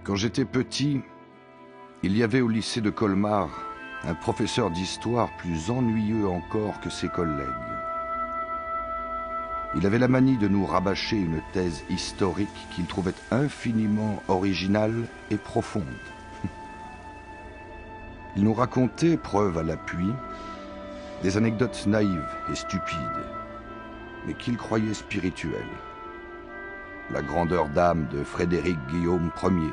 Quand j'étais petit, il y avait au lycée de Colmar un professeur d'histoire plus ennuyeux encore que ses collègues. Il avait la manie de nous rabâcher une thèse historique qu'il trouvait infiniment originale et profonde. Il nous racontait, preuve à l'appui, des anecdotes naïves et stupides, mais qu'il croyait spirituelles. La grandeur d'âme de Frédéric Guillaume Ier,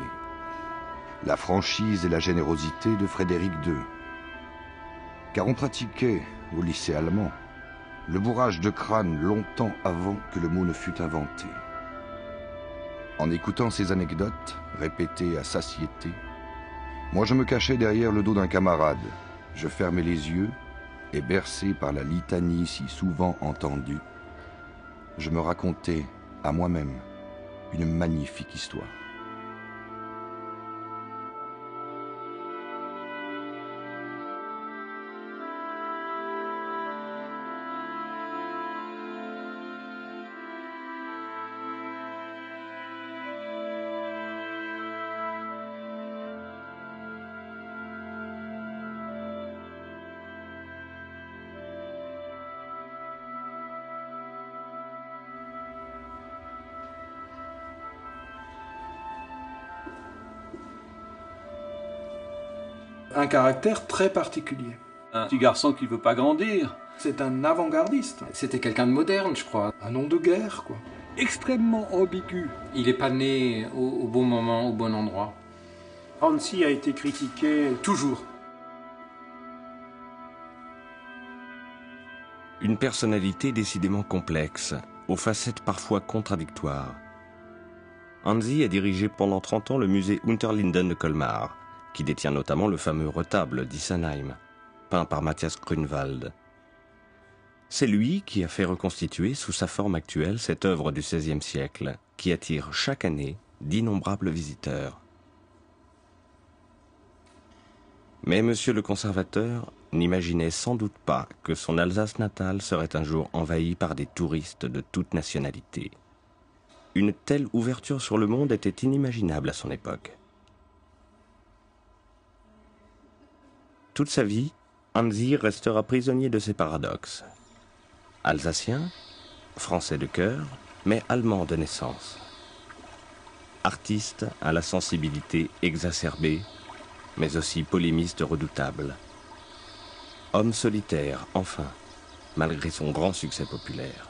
la franchise et la générosité de Frédéric II. Car on pratiquait, au lycée allemand, le bourrage de crâne longtemps avant que le mot ne fût inventé. En écoutant ces anecdotes, répétées à satiété, moi je me cachais derrière le dos d'un camarade, je fermais les yeux, et bercé par la litanie si souvent entendue, je me racontais à moi-même une magnifique histoire. Un caractère très particulier. Un petit garçon qui ne veut pas grandir. C'est un avant-gardiste. C'était quelqu'un de moderne, je crois. Un nom de guerre, quoi. Extrêmement ambigu. Il n'est pas né au bon moment, au bon endroit. Hansi a été critiqué toujours. Une personnalité décidément complexe, aux facettes parfois contradictoires. Hansi a dirigé pendant 30 ans le musée Unterlinden de Colmar, qui détient notamment le fameux retable d'Isenheim, peint par Matthias Grünwald. C'est lui qui a fait reconstituer sous sa forme actuelle cette œuvre du XVIe siècle, qui attire chaque année d'innombrables visiteurs. Mais monsieur le conservateur n'imaginait sans doute pas que son Alsace natale serait un jour envahie par des touristes de toute nationalité. Une telle ouverture sur le monde était inimaginable à son époque. Toute sa vie, Hansi restera prisonnier de ses paradoxes. Alsacien, français de cœur, mais allemand de naissance. Artiste à la sensibilité exacerbée, mais aussi polémiste redoutable. Homme solitaire, enfin, malgré son grand succès populaire.